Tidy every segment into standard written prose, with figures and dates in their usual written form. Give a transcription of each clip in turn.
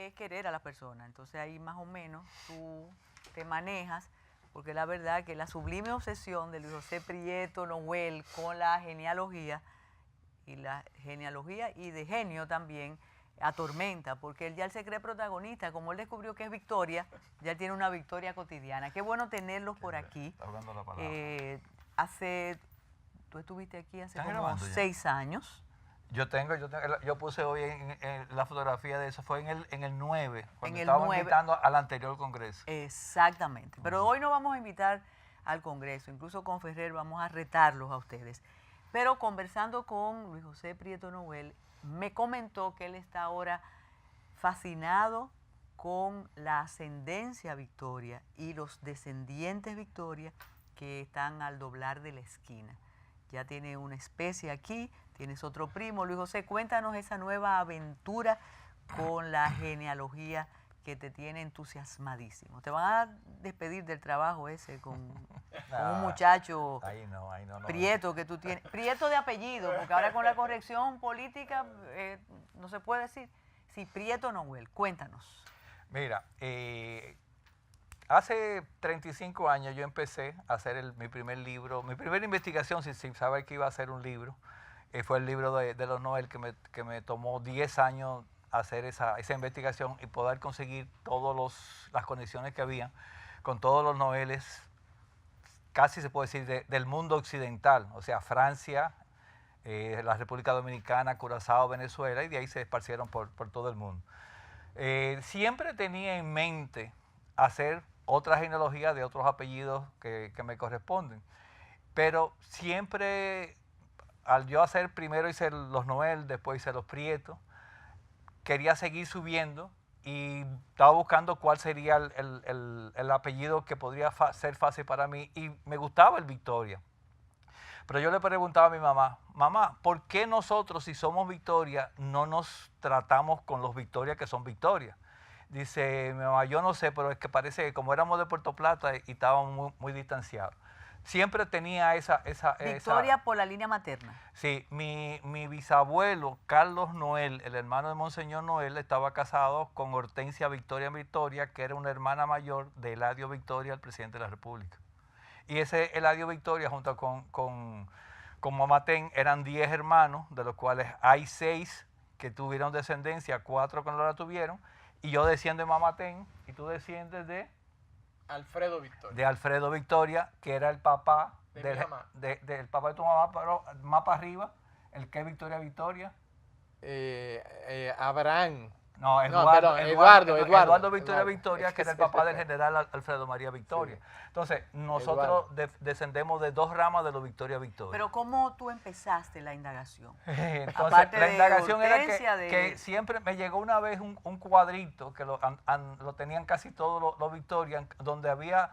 es querer a la persona. Entonces ahí más o menos tú te manejas, porque la verdad que la sublime obsesión de Luis José Prieto Noel con la genealogía y de genio también atormenta, porque él ya se cree protagonista. Como él descubrió que es victoria, ya tiene una victoria cotidiana. Qué bueno tenerlos por aquí. Está hablando la palabra. Tú estuviste aquí hace como 6 años. Yo puse hoy en la fotografía de eso, fue en el 9, cuando estaban invitando al anterior congreso. Exactamente, pero hoy no vamos a invitar al congreso, incluso con Ferrer vamos a retarlos a ustedes. Pero conversando con Luis José Prieto Noel, me comentó que él está ahora fascinado con la ascendencia Victoria y los descendientes Victoria que están al doblar de la esquina. Ya tiene una especie aquí, tienes otro primo. Luis José, cuéntanos esa nueva aventura con la genealogía que te tiene entusiasmadísimo. Te van a despedir del trabajo ese con un muchacho Prieto que tú tienes. Prieto de apellido, porque ahora con la corrección política no se puede decir. Sí, Prieto Noel, cuéntanos. Mira, hace 35 años yo empecé a hacer mi primer libro, mi primera investigación sin saber que iba a ser un libro. Fue el libro de los Noel que me tomó 10 años hacer esa investigación y poder conseguir todas las conexiones que había con todos los Noeles, casi se puede decir del mundo occidental, o sea, Francia, la República Dominicana, Curazao, Venezuela, y de ahí se esparcieron por todo el mundo. Siempre tenía en mente hacer otra genealogía de otros apellidos que me corresponden, pero siempre, al yo hacer, primero hice los Noel, después hice los Prieto, quería seguir subiendo y estaba buscando cuál sería el apellido que podría ser fácil para mí, y me gustaba el Victoria. Pero yo le preguntaba a mi mamá, mamá, ¿por qué nosotros, si somos Victoria, no nos tratamos con los Victoria que son Victoria? Dice mi mamá, yo no sé, pero es que parece que como éramos de Puerto Plata y estábamos muy distanciados. Siempre tenía esa Victoria por la línea materna. Sí, mi bisabuelo, Carlos Noel, el hermano de Monseñor Noel, estaba casado con Hortensia Victoria Victoria, que era una hermana mayor de Eladio Victoria, el presidente de la República. Y ese Eladio Victoria, junto con Mamatén, eran 10 hermanos, de los cuales hay 6 que tuvieron descendencia, 4 que no la tuvieron, y yo desciendo de Mamatén, y tú desciendes de Alfredo Victoria. De Alfredo Victoria, que era el papá del papá de tu mamá, pero más para arriba, el que es Victoria Victoria. Abraham. No, Eduardo Victoria Victoria, que era el papá del general Alfredo María Victoria. Sí. Entonces, nosotros descendemos de 2 ramas de los Victoria Victoria. Pero ¿cómo tú empezaste la indagación? Entonces, aparte la indagación era que siempre me llegó una vez un cuadrito, que lo tenían casi todos los Victoria, donde había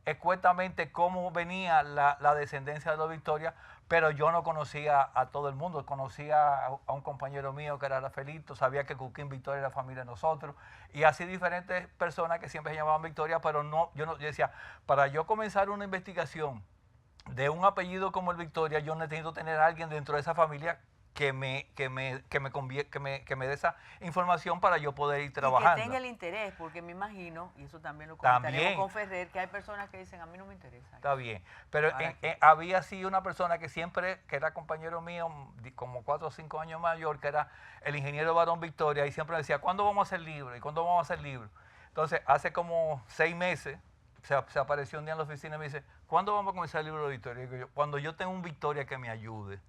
escuetamente cómo venía la descendencia de los Victoria, pero yo no conocía a todo el mundo. Conocía a un compañero mío que era Rafaelito, sabía que Cuquín Victoria era familia de nosotros, y así diferentes personas que siempre se llamaban Victoria, pero yo decía, para yo comenzar una investigación de un apellido como el Victoria, yo necesito tener a alguien dentro de esa familia que me dé esa información para yo poder ir trabajando. Y que tenga el interés, porque me imagino, y eso también lo comentaremos con Ferrer, que hay personas que dicen, a mí no me interesa. Está bien, pero había sí una persona que era compañero mío, como 4 o 5 años mayor, que era el ingeniero Barón Victoria, y siempre me decía, ¿cuándo vamos a hacer libro? ¿Y cuándo vamos a hacer libro? Entonces, hace como 6 meses, se apareció un día en la oficina y me dice, ¿cuándo vamos a comenzar el libro de Victoria? Y digo yo, cuando yo tengo un Victoria que me ayude.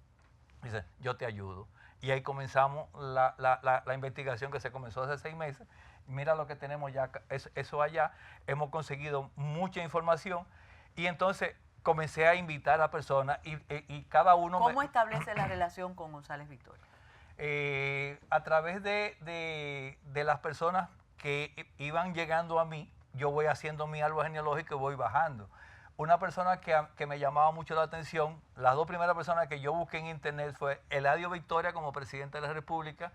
Dice, yo te ayudo. Y ahí comenzamos la investigación que se comenzó hace 6 meses. Mira lo que tenemos ya, eso allá. Hemos conseguido mucha información. Y entonces comencé a invitar a personas y cada uno... ¿Cómo establece la relación con González Victoria? A través de las personas que iban llegando a mí, yo voy haciendo mi árbol genealógico y voy bajando. Una persona que me llamaba mucho la atención, las 2 primeras personas que yo busqué en internet fue Eladio Victoria como presidente de la República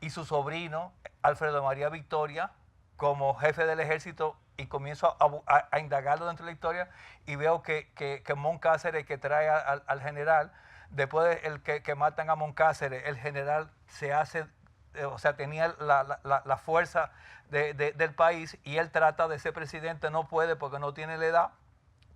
y su sobrino Alfredo María Victoria como jefe del ejército, y comienzo a indagarlo dentro de la historia y veo que Moncáceres, que trae al general, después que matan a Moncáceres, el general se hace o sea, tenía la fuerza del país, y él trata de ser presidente, no puede porque no tiene la edad,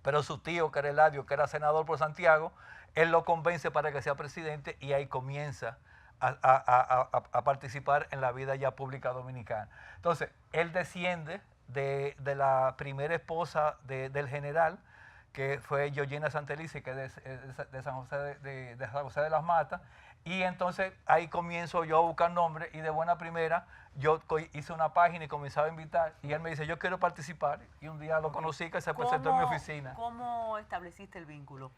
pero su tío, que era Eladio, que era senador por Santiago, él lo convence para que sea presidente, y ahí comienza a participar en la vida ya pública dominicana. Entonces, él desciende de la primera esposa del general, que fue Georgina Santelice, que es de San José de San José de las Matas, y entonces ahí comienzo yo a buscar nombres, y de buena primera yo hice una página y comenzaba a invitar, y él me dice, yo quiero participar, y un día lo conocí, que se presentó en mi oficina. ¿Cómo estableciste el vínculo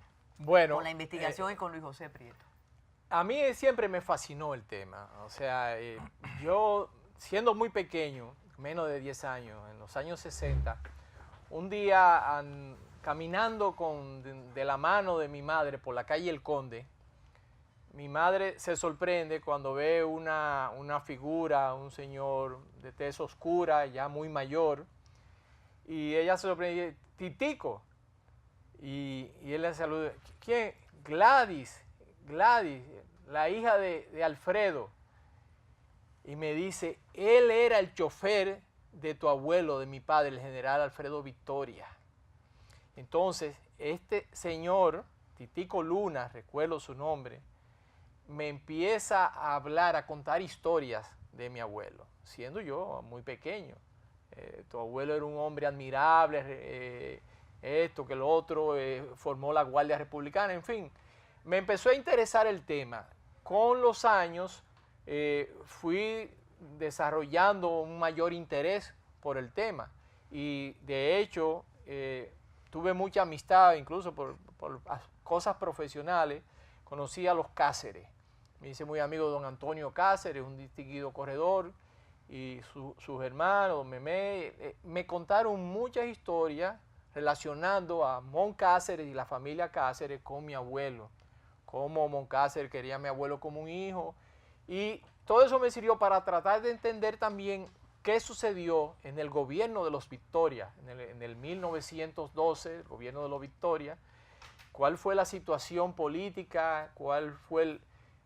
con la investigación y con Luis José Prieto? A mí siempre me fascinó el tema. O sea, yo siendo muy pequeño, menos de 10 años, en los años 60, un día caminando de la mano de mi madre por la calle El Conde, mi madre se sorprende cuando ve una figura, un señor de tez oscura, ya muy mayor, y ella se sorprende, Titico, y él le saluda, ¿quién? Gladys, la hija de Alfredo, y me dice, él era el chofer de tu abuelo, de mi padre, el general Alfredo Victoria. Entonces, este señor, Titico Luna, recuerdo su nombre, me empieza a hablar, a contar historias de mi abuelo, siendo yo muy pequeño. Tu abuelo era un hombre admirable, esto, que lo otro, formó la Guardia Republicana, en fin. Me empezó a interesar el tema. Con los años fui desarrollando un mayor interés por el tema, y de hecho tuve mucha amistad, incluso por cosas profesionales. Conocí a los Cáceres, me hice muy amigo de don Antonio Cáceres, un distinguido corredor, y sus hermanos, don Memé, me contaron muchas historias relacionando a Mon Cáceres y la familia Cáceres con mi abuelo, cómo Mon Cáceres quería a mi abuelo como un hijo, y todo eso me sirvió para tratar de entender también qué sucedió en el gobierno de los Victoria, en el 1912, el gobierno de los Victoria, cuál fue la situación política, cuál fue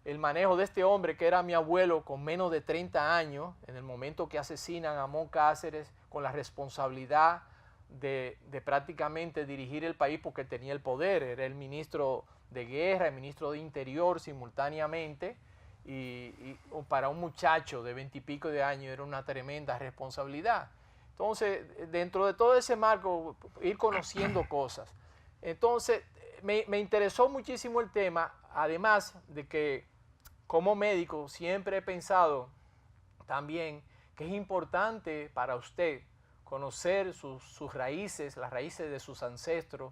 el manejo de este hombre que era mi abuelo con menos de 30 años, en el momento que asesinan a Mon Cáceres, con la responsabilidad de prácticamente dirigir el país porque tenía el poder, era el ministro de guerra, el ministro de interior simultáneamente, y para un muchacho de 20 y pico de años era una tremenda responsabilidad. Entonces, dentro de todo ese marco, ir conociendo cosas. Entonces, me interesó muchísimo el tema, además de que como médico siempre he pensado también que es importante para usted conocer sus raíces, las raíces de sus ancestros,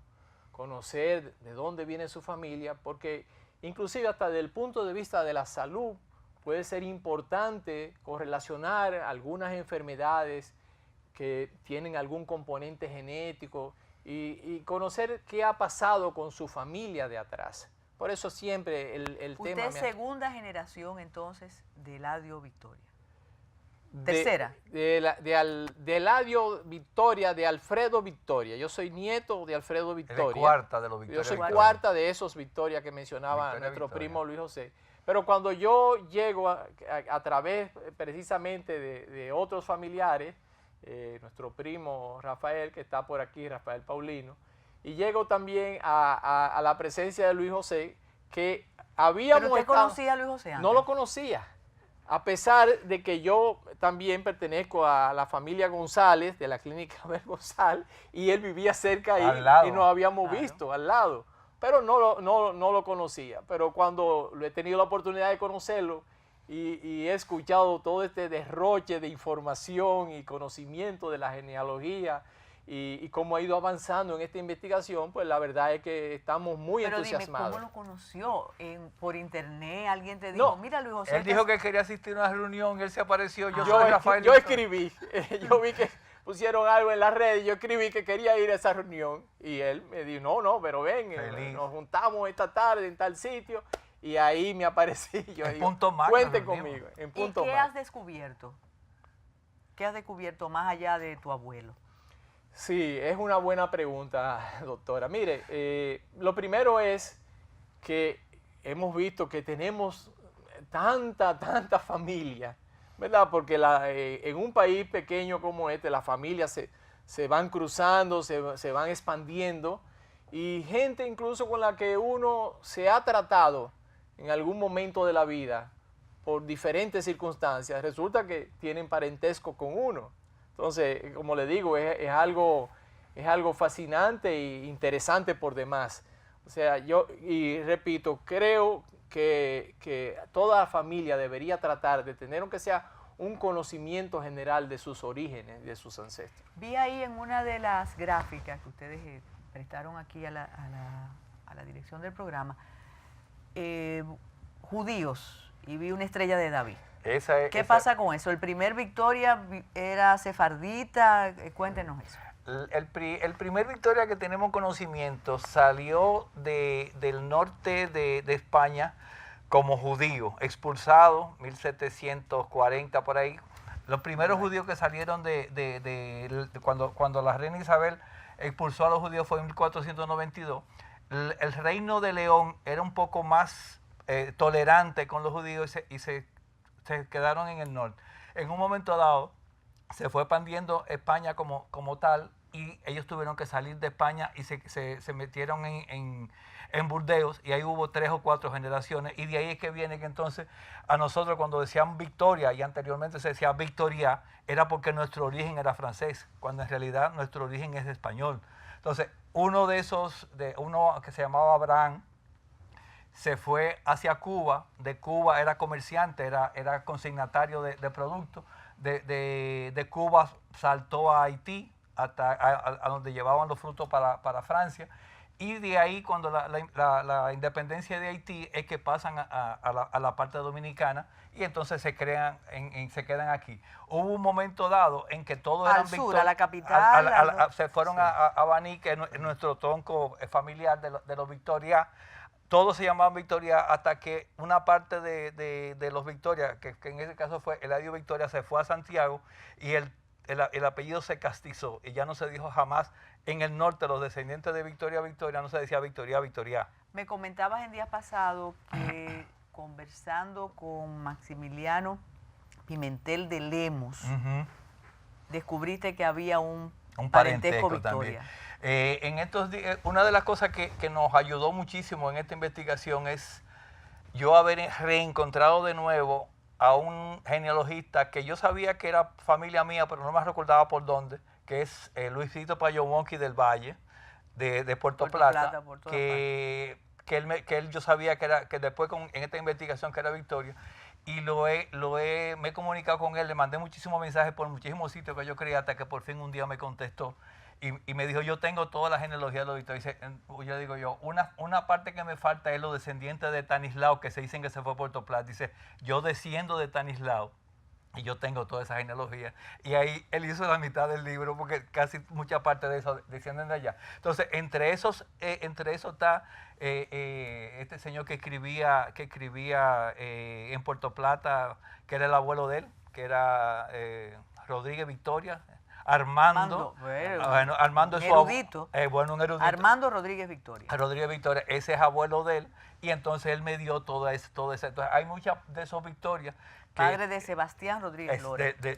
conocer de dónde viene su familia, porque inclusive hasta desde el punto de vista de la salud puede ser importante correlacionar algunas enfermedades que tienen algún componente genético y conocer qué ha pasado con su familia de atrás. Por eso siempre el tema... Usted es segunda generación entonces de Eladio Victoria. Tercera. De Eladio Victoria, de Alfredo Victoria. Yo soy nieto de Alfredo Victoria. Eres cuarta de los Victoria. Yo soy Victoria. Cuarta de esos Victoria que mencionaba Victoria, nuestro Victoria. primo Luis José. Pero cuando yo llego a través precisamente de otros familiares, nuestro primo Rafael, que está por aquí, Rafael Paulino, y llego también a la presencia de Luis José, que habíamos... ¿Pero usted conocía a Luis José antes? No lo conocía, a pesar de que yo también pertenezco a la familia González, de la clínica Abel González, y él vivía cerca ahí, Al lado. y nos habíamos Claro. visto al lado, pero no lo conocía. Pero cuando he tenido la oportunidad de conocerlo y he escuchado todo este derroche de información y conocimiento de la genealogía y cómo ha ido avanzando en esta investigación, pues la verdad es que estamos muy Pero entusiasmados. dime, ¿cómo lo conoció? ¿Por internet? ¿Alguien te dijo, No, mira Luis José? Él dijo que quería asistir a una reunión, él se apareció, yo Yo soy Rafael. yo escribí, yo vi que pusieron algo en las redes, yo escribí que quería ir a esa reunión y él me dijo, no, pero ven, Feliz. nos juntamos esta tarde en tal sitio y ahí me aparecí. Yo En digo, Punto Mar, cuenten nos reunimos. conmigo, en ¿Y Punto qué Mar. has descubierto? ¿Qué has descubierto más allá de tu abuelo? Sí, es una buena pregunta, doctora. Mire, lo primero es que hemos visto que tenemos tanta familia ¿verdad? Porque en un país pequeño como este, las familias se van cruzando, se van expandiendo, y gente incluso con la que uno se ha tratado en algún momento de la vida, por diferentes circunstancias, resulta que tienen parentesco con uno. Entonces, como le digo, es algo fascinante e interesante por demás. O sea, y repito, creo que toda familia debería tratar de tener, aunque sea un conocimiento general de sus orígenes, de sus ancestros. Vi ahí en una de las gráficas que ustedes prestaron aquí a la dirección del programa, judíos, y vi una estrella de David. ¿Qué pasa con eso? ¿El primer Victoria era sefardita? Cuéntenos eso. El primer Victoria que tenemos conocimiento salió del norte de España como judío, expulsado, 1740 por ahí. Los primeros judíos que salieron cuando la reina Isabel expulsó a los judíos fue en 1492. El reino de León era un poco más tolerante con los judíos y se quedaron en el norte. En un momento dado se fue expandiendo España como tal, y ellos tuvieron que salir de España y se metieron en Burdeos, y ahí hubo 3 o 4 generaciones, y de ahí es que viene que entonces a nosotros cuando decían Victoria y anteriormente se decía Victoria, era porque nuestro origen era francés, cuando en realidad nuestro origen es español. Entonces uno que se llamaba Abraham se fue hacia Cuba, de Cuba era comerciante, era consignatario de productos, de Cuba saltó a Haití, a donde llevaban los frutos para Francia, y de ahí cuando la independencia de Haití es que pasan a la parte dominicana, y entonces se quedan aquí. Hubo un momento dado en que todos eran sur, a la capital. Se fueron a Baní, que es nuestro tronco familiar de los Victoria. Todos se llamaban Victoria, hasta que una parte de los Victoria, que en ese caso fue Eladio Victoria, se fue a Santiago, y el apellido se castizó, y ya no se dijo jamás en el norte, los descendientes de Victoria no se decía Victoria. Me comentabas en días pasados que conversando con Maximiliano Pimentel de Lemos, descubriste que había un parentesco Victoria. También. En estos días, una de las cosas que nos ayudó muchísimo en esta investigación es yo haber reencontrado de nuevo a un genealogista que yo sabía que era familia mía, pero no me recordaba por dónde, que es Luisito Payowonki del Valle, de Puerto Plata, que él yo sabía que después en esta investigación que era Victoria, y me he comunicado con él, le mandé muchísimos mensajes por muchísimos sitios que yo creía, hasta que por fin un día me contestó. Y me dijo, yo tengo toda la genealogía de los Victoria. Yo digo una parte que me falta es los descendientes de Tanislao, que se dicen que se fue a Puerto Plata. Dice, yo desciendo de Tanislao y yo tengo toda esa genealogía. Y ahí él hizo la mitad del libro, porque casi mucha parte de eso descienden de allá. Entonces, entre eso está este señor que escribía en Puerto Plata, que era el abuelo de él, que era Rodríguez Victoria. Armando es erudito. Un erudito. Armando Rodríguez Victoria. Rodríguez Victoria, ese es abuelo de él, y entonces él me dio todo eso. Entonces hay muchas de esos Victorias. Padre de Sebastián Rodríguez Lora. De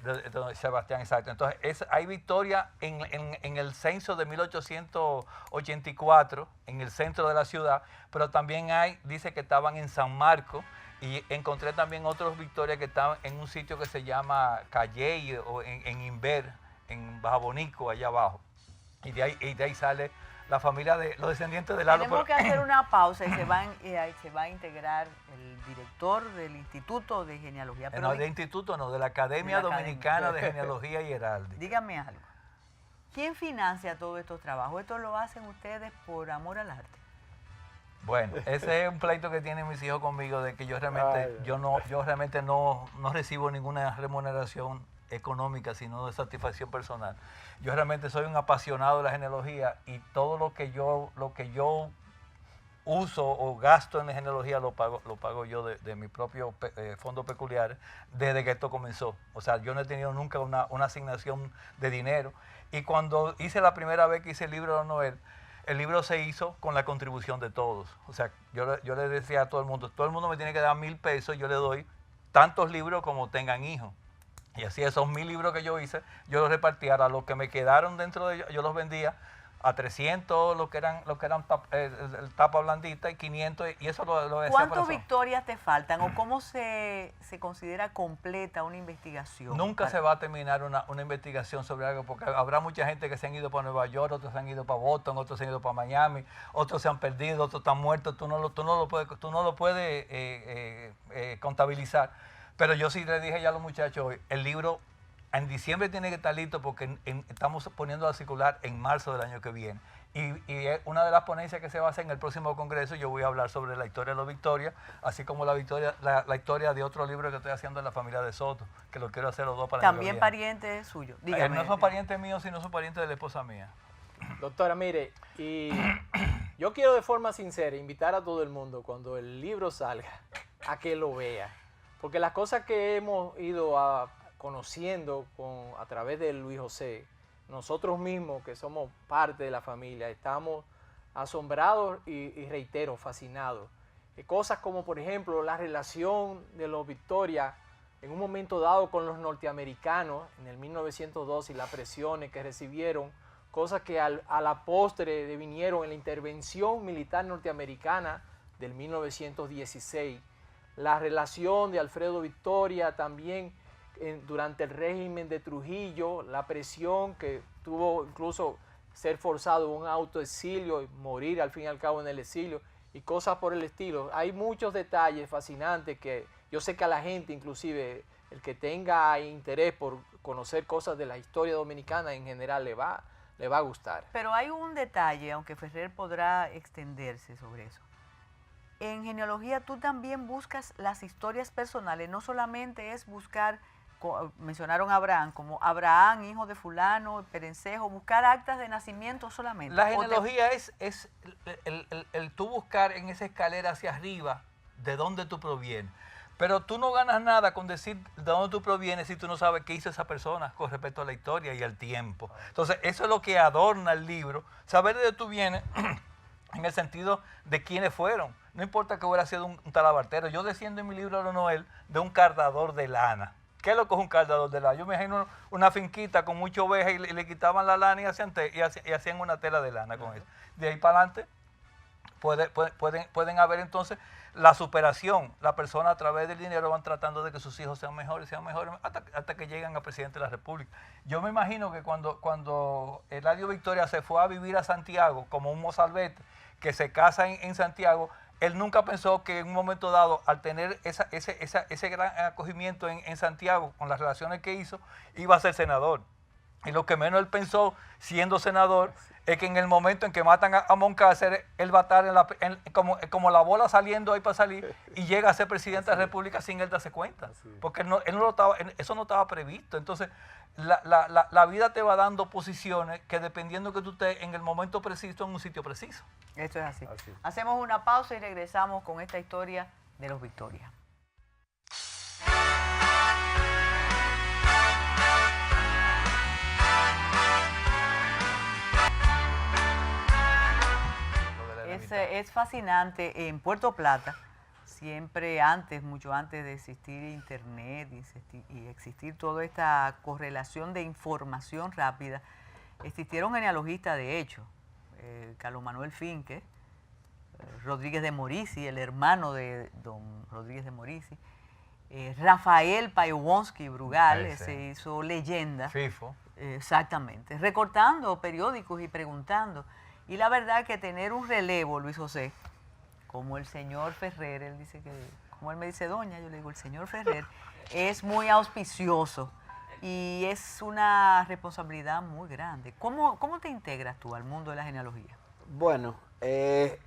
Sebastián, exacto. Entonces hay Victoria en el censo de 1884, en el centro de la ciudad, pero también dice que estaban en San Marcos, y encontré también otros Victorias que estaban en un sitio que se llama Calley, o en Inver, en Baja Bonico, allá abajo. Y de ahí sale la familia de los descendientes del Lalo. Tenemos que hacer una pausa, y se va a integrar el director del Instituto de Genealogía. Pero no, de instituto no, de la Academia Dominicana de Genealogía y Heráldica. Dígame algo. ¿Quién financia todos estos trabajos? ¿Esto lo hacen ustedes por amor al arte? Bueno, ese es un pleito que tienen mis hijos conmigo, de que yo realmente no recibo ninguna remuneración económica, sino de satisfacción personal. Yo realmente soy un apasionado de la genealogía, y todo lo que yo uso o gasto en la genealogía lo pago yo de mi propio fondo peculiar desde que esto comenzó. O sea, yo no he tenido nunca una asignación de dinero, y cuando hice la primera vez que hice el libro de Noel, el libro se hizo con la contribución de todos. O sea, yo le decía a todo el mundo me tiene que dar 1,000 pesos, yo le doy tantos libros como tengan hijos. Y así esos 1000 libros que yo hice, yo los repartía. A los que me quedaron dentro de ellos, yo los vendía a 300 lo que eran el tapa blandita y 500, y eso lo decía. ¿Cuántas victorias te faltan o cómo se considera completa una investigación? Nunca se va a terminar una investigación sobre algo, porque habrá mucha gente que se han ido para Nueva York, otros se han ido para Boston, otros se han ido para Miami, otros se han perdido, otros están muertos. Tú no lo puedes contabilizar. Pero yo sí le dije ya a los muchachos hoy, el libro en diciembre tiene que estar listo porque estamos poniendo a circular en marzo del año que viene. Y una de las ponencias que se va a hacer en el próximo congreso, yo voy a hablar sobre la historia de los Victoria, así como la historia de otro libro que estoy haciendo en la familia de Soto, que lo quiero hacer los dos para el año que viene. También parientes suyos. Dígame. No son parientes míos, sino son parientes de la esposa mía. Doctora, mire, y yo quiero de forma sincera invitar a todo el mundo cuando el libro salga a que lo vea. Porque las cosas que hemos ido conociendo a través de Luis José, nosotros mismos que somos parte de la familia, estamos asombrados y reitero, fascinados. Cosas como, por ejemplo, la relación de los Victoria en un momento dado con los norteamericanos en el 1912 y las presiones que recibieron, cosas que a la postre devinieron en la intervención militar norteamericana del 1916. La relación de Alfredo Victoria también durante el régimen de Trujillo, la presión que tuvo incluso ser forzado a un autoexilio y morir al fin y al cabo en el exilio y cosas por el estilo. Hay muchos detalles fascinantes que yo sé que a la gente, inclusive el que tenga interés por conocer cosas de la historia dominicana en general le va a gustar. Pero hay un detalle, aunque Ferrer podrá extenderse sobre eso. En genealogía tú también buscas las historias personales, no solamente es buscar, mencionaron a Abraham, como Abraham, hijo de fulano, Perencejo, buscar actas de nacimiento solamente. La genealogía es el tú buscar en esa escalera hacia arriba de dónde tú provienes. Pero tú no ganas nada con decir de dónde tú provienes si tú no sabes qué hizo esa persona con respecto a la historia y al tiempo. Entonces, eso es lo que adorna el libro, saber de dónde tú vienes en el sentido de quiénes fueron. No importa que hubiera sido un talabartero. Yo desciendo en mi libro de Noel de un cardador de lana. ¿Qué es lo que es un cardador de lana? Yo me imagino una finquita con mucha oveja y le quitaban la lana y hacían una tela de lana con eso. De ahí para adelante pueden haber entonces la superación. La persona a través del dinero van tratando de que sus hijos sean mejores hasta que llegan a presidente de la República. Yo me imagino que cuando Eladio Victoria se fue a vivir a Santiago como un mozalbete que se casa en Santiago, él nunca pensó que en un momento dado, al tener ese gran acogimiento en Santiago, con las relaciones que hizo, iba a ser senador. Y lo que menos él pensó, siendo senador, es que en el momento en que matan a Moncácer, él va a estar como la bola saliendo ahí para salir y llega a ser presidente de la República sin él darse cuenta. Porque eso no estaba previsto. Entonces, la vida te va dando posiciones que dependiendo que tú estés en el momento preciso, en un sitio preciso. Esto es así. Hacemos una pausa y regresamos con esta historia de los Victoria. Es fascinante. En Puerto Plata, siempre mucho antes de existir internet y existir toda esta correlación de información rápida, existieron genealogistas de hecho. Carlos Manuel Finque, Rodríguez de Morici, el hermano de don Rodríguez de Morici, Rafael Paiwonsky Brugal, se hizo leyenda. FIFO. Exactamente, recortando periódicos y preguntando. Y la verdad que tener un relevo, Luis José, como el señor Ferrer, él dice que, como él me dice doña, yo le digo el señor Ferrer, es muy auspicioso y es una responsabilidad muy grande. ¿Cómo te integras tú al mundo de la genealogía? Bueno, es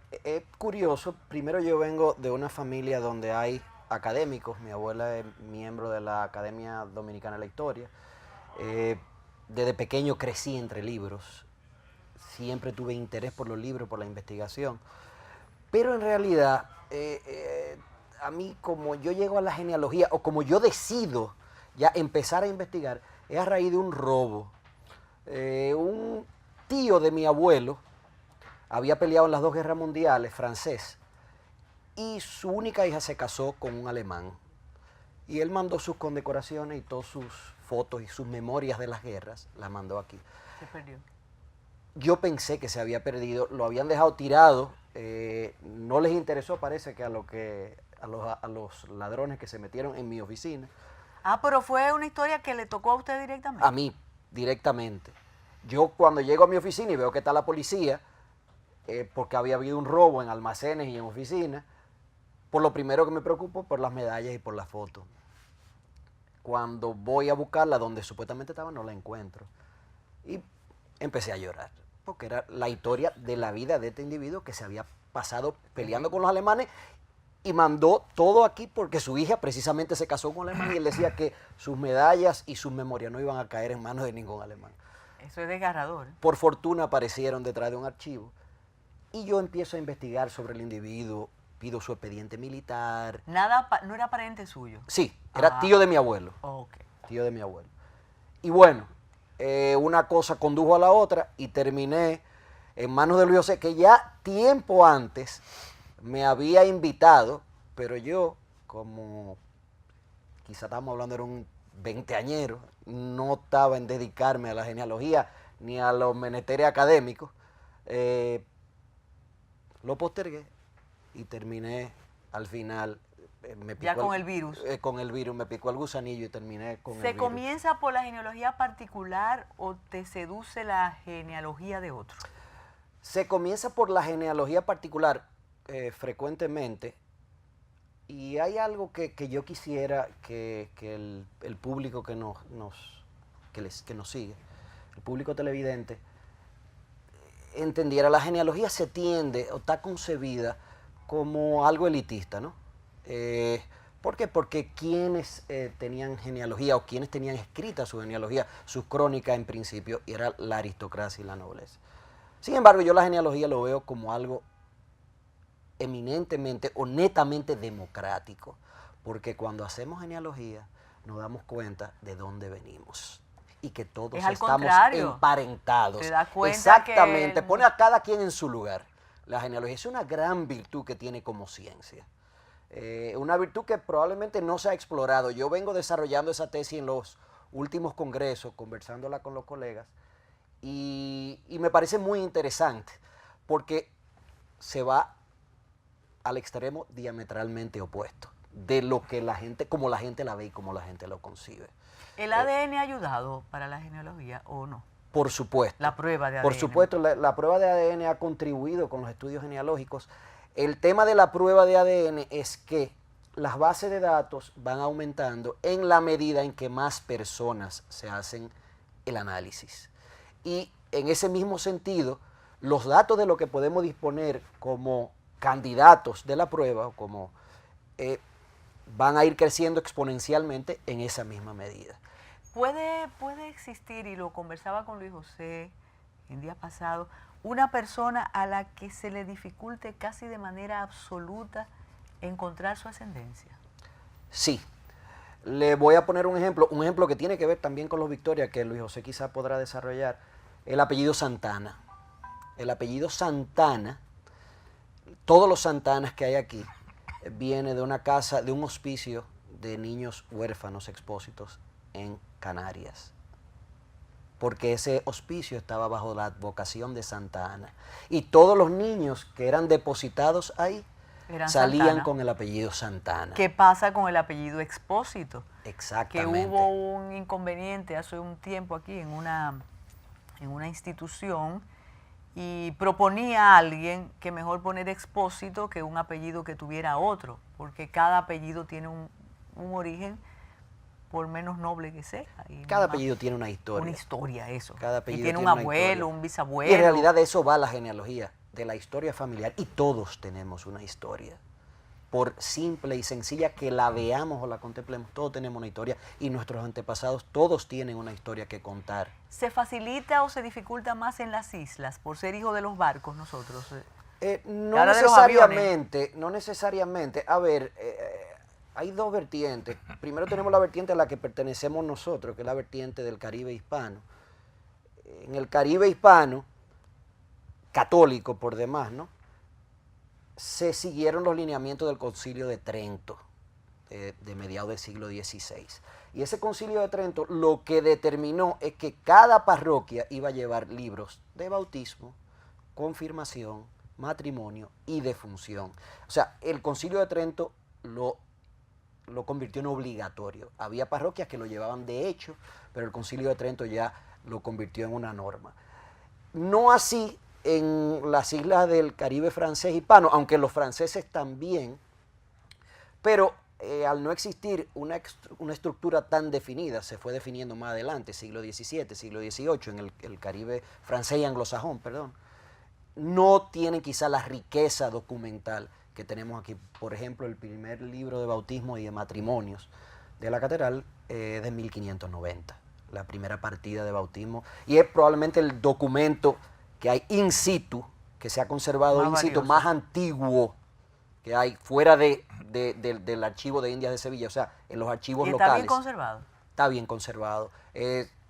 curioso. Primero yo vengo de una familia donde hay académicos. Mi abuela es miembro de la Academia Dominicana de la Historia. Desde pequeño crecí entre libros. Siempre tuve interés por los libros, por la investigación. Pero en realidad, a mí como yo llego a la genealogía, o como yo decido ya empezar a investigar, es a raíz de un robo. Un tío de mi abuelo había peleado en las 2 guerras mundiales, francés, y su única hija se casó con un alemán. Y él mandó sus condecoraciones y todas sus fotos y sus memorias de las guerras, las mandó aquí. Se perdió. Yo pensé que se había perdido, lo habían dejado tirado, no les interesó, parece que a los ladrones que se metieron en mi oficina. Ah, pero fue una historia que le tocó a usted directamente. A mí, directamente. Yo cuando llego a mi oficina y veo que está la policía, porque había habido un robo en almacenes y en oficinas, por lo primero que me preocupo por las medallas y por las fotos. Cuando voy a buscarla donde supuestamente estaba, no la encuentro. Y empecé a llorar, porque era la historia de la vida de este individuo que se había pasado peleando con los alemanes y mandó todo aquí porque su hija precisamente se casó con un alemán y él decía que sus medallas y sus memorias no iban a caer en manos de ningún alemán. Eso es desgarrador. Por fortuna aparecieron detrás de un archivo y yo empiezo a investigar sobre el individuo, pido su expediente militar. Nada, no era pariente suyo. Sí, era tío de mi abuelo. Ok. Tío de mi abuelo. Y bueno, una cosa condujo a la otra y terminé en manos de Luis José, que ya tiempo antes me había invitado, pero yo, como quizá estamos hablando, era un veinteañero, no estaba en dedicarme a la genealogía ni a los menesteres académicos, lo postergué y terminé al final. Ya con el virus. Con el virus, me picó el gusanillo y terminé con el virus. ¿Se comienza por la genealogía particular o te seduce la genealogía de otro? Se comienza por la genealogía particular frecuentemente, y hay algo que yo quisiera que el público que nos sigue, el público televidente, entendiera. La genealogía se tiende o está concebida como algo elitista, ¿no? ¿Por qué? Porque quienes tenían genealogía o quienes tenían escrita su genealogía, sus crónicas en principio, era la aristocracia y la nobleza. Sin embargo, yo la genealogía lo veo como algo eminentemente o netamente democrático, porque cuando hacemos genealogía nos damos cuenta de dónde venimos y que todos estamos emparentados. ¿Te das cuenta? Exactamente, pone a cada quien en su lugar. La genealogía es una gran virtud que tiene como ciencia. Una virtud que probablemente no se ha explorado. Yo vengo desarrollando esa tesis en los últimos congresos, conversándola con los colegas, y me parece muy interesante, porque se va al extremo diametralmente opuesto de lo que la gente, como la gente la ve y como la gente lo concibe. ¿El ADN ha ayudado para la genealogía o no? Por supuesto. La prueba de ADN. Por supuesto, la prueba de ADN ha contribuido con los estudios genealógicos. El tema de la prueba de ADN es que las bases de datos van aumentando en la medida en que más personas se hacen el análisis. Y en ese mismo sentido, los datos de lo que podemos disponer como candidatos de la prueba, van a ir creciendo exponencialmente en esa misma medida. ¿Puede existir, y lo conversaba con Luis José el día pasado, una persona a la que se le dificulte casi de manera absoluta encontrar su ascendencia? Sí. Le voy a poner un ejemplo que tiene que ver también con los Victoria, que Luis José quizá podrá desarrollar. El apellido Santana. El apellido Santana, todos los Santanas que hay aquí, viene de una casa, de un hospicio de niños huérfanos expósitos en Canarias, porque ese hospicio estaba bajo la advocación de Santa Ana, y todos los niños que eran depositados ahí salían Santana, con el apellido Santana. ¿Qué pasa con el apellido Expósito? Exactamente. Que hubo un inconveniente hace un tiempo aquí en una institución, y proponía a alguien que mejor poner Expósito que un apellido que tuviera otro, porque cada apellido tiene un origen, por menos noble que sea. Cada apellido tiene una historia. Una historia, eso. Cada apellido y tiene un abuelo, un bisabuelo. Y en realidad de eso va la genealogía, de la historia familiar. Y todos tenemos una historia. Por simple y sencilla que la veamos o la contemplemos, todos tenemos una historia. Y nuestros antepasados todos tienen una historia que contar. ¿Se facilita o se dificulta más en las islas por ser hijos de los barcos nosotros? No necesariamente, no necesariamente. A ver, hay dos vertientes. Primero tenemos la vertiente a la que pertenecemos nosotros, que es la vertiente del Caribe hispano. En el Caribe hispano, católico por demás, ¿no?, se siguieron los lineamientos del Concilio de Trento. de mediados del siglo XVI. Y ese Concilio de Trento lo que determinó es que cada parroquia iba a llevar libros de bautismo, confirmación, matrimonio y defunción. O sea, el Concilio de Trento lo convirtió en obligatorio. Había parroquias que lo llevaban de hecho, pero el Concilio de Trento ya lo convirtió en una norma. No así en las islas del Caribe francés hispano, aunque los franceses también, pero al no existir una estructura tan definida, se fue definiendo más adelante, siglo XVII, siglo XVIII, en el Caribe francés y anglosajón, perdón, no tienen quizá la riqueza documental que tenemos aquí. Por ejemplo, el primer libro de bautismo y de matrimonios de la catedral es de 1590, la primera partida de bautismo, y es probablemente el documento que hay in situ, que se ha conservado in situ, más antiguo que hay fuera del archivo de Indias de Sevilla, o sea, en los archivos locales. ¿Está bien conservado? Está bien conservado.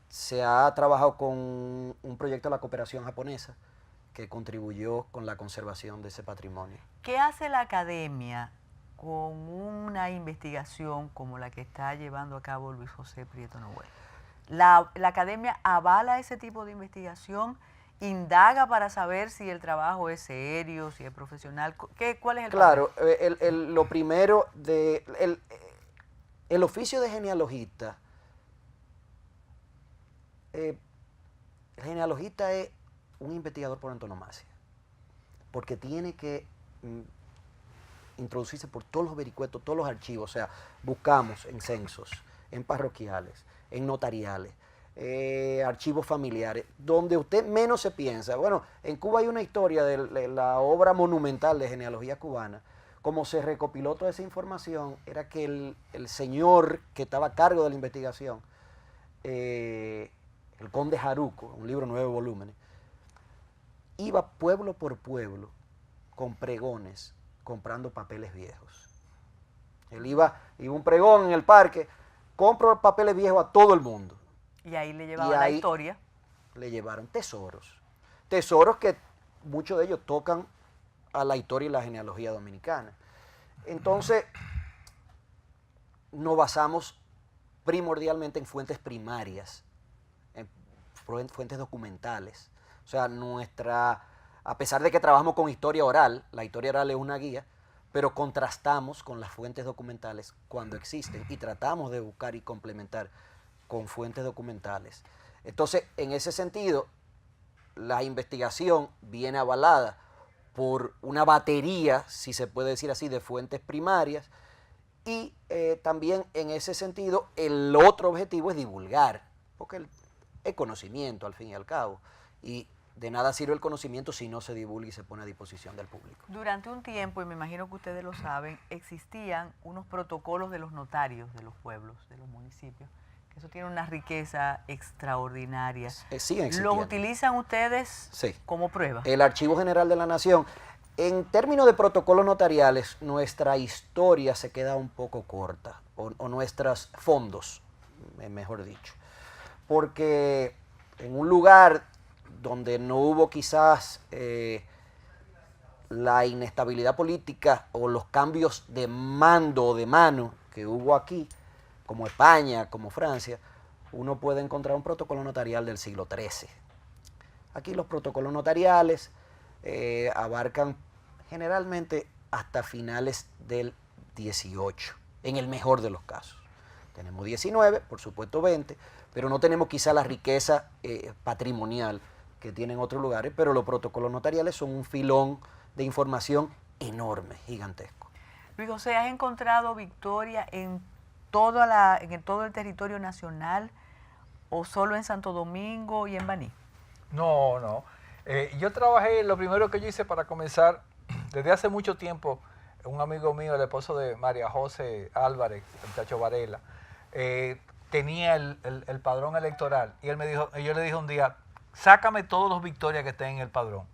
Se ha trabajado con un proyecto de la cooperación japonesa que contribuyó con la conservación de ese patrimonio. ¿Qué hace la academia con una investigación como la que está llevando a cabo Luis José Prieto Noguel? ¿La academia avala ese tipo de investigación? ¿Indaga para saber si el trabajo es serio, si es profesional? ¿Cuál es el Claro, lo primero, el oficio de genealogista, el genealogista es un investigador por antonomasia, porque tiene que introducirse por todos los vericuetos, todos los archivos, o sea, buscamos en censos, en parroquiales, en notariales, archivos familiares, donde usted menos se piensa. Bueno, en Cuba hay una historia de la obra monumental de genealogía cubana. Como se recopiló toda esa información, era que el señor que estaba a cargo de la investigación, el conde Jaruco, un libro 9 volúmenes, iba pueblo por pueblo con pregones comprando papeles viejos. Él iba un pregón en el parque, compro papeles viejos a todo el mundo. Y ahí le llevaba la historia. Le llevaron tesoros. Tesoros que muchos de ellos tocan a la historia y la genealogía dominicana. Entonces, nos basamos primordialmente en fuentes primarias, en fuentes documentales. O sea, a pesar de que trabajamos con historia oral, la historia oral es una guía, pero contrastamos con las fuentes documentales cuando existen y tratamos de buscar y complementar con fuentes documentales. Entonces, en ese sentido, la investigación viene avalada por una batería, si se puede decir así, de fuentes primarias, y también en ese sentido el otro objetivo es divulgar, porque el conocimiento al fin y al cabo, y de nada sirve el conocimiento si no se divulga y se pone a disposición del público. Durante un tiempo, y me imagino que ustedes lo saben, existían unos protocolos de los notarios de los pueblos, de los municipios. Eso tiene una riqueza extraordinaria. Siguen existiendo. ¿Lo utilizan ustedes como prueba? El Archivo General de la Nación. En términos de protocolos notariales, nuestra historia se queda un poco corta, o nuestros fondos, mejor dicho. Porque en un lugar donde no hubo quizás la inestabilidad política o los cambios de mando o de mano que hubo aquí, como España, como Francia, uno puede encontrar un protocolo notarial del siglo XIII. Aquí los protocolos notariales abarcan generalmente hasta finales del XVIII, en el mejor de los casos. Tenemos 19, por supuesto 20, pero no tenemos quizá la riqueza patrimonial que tienen otros lugares, pero los protocolos notariales son un filón de información enorme, gigantesco. Luis José, ¿has encontrado victoria en todo el territorio nacional o solo en Santo Domingo y en Baní? No. Yo trabajé, lo primero que yo hice para comenzar, desde hace mucho tiempo, un amigo mío, el esposo de María José Álvarez, el muchacho Varela, tenía el padrón electoral y él me dijo, yo le dije un día, sácame todos los victorias que estén en el padrón.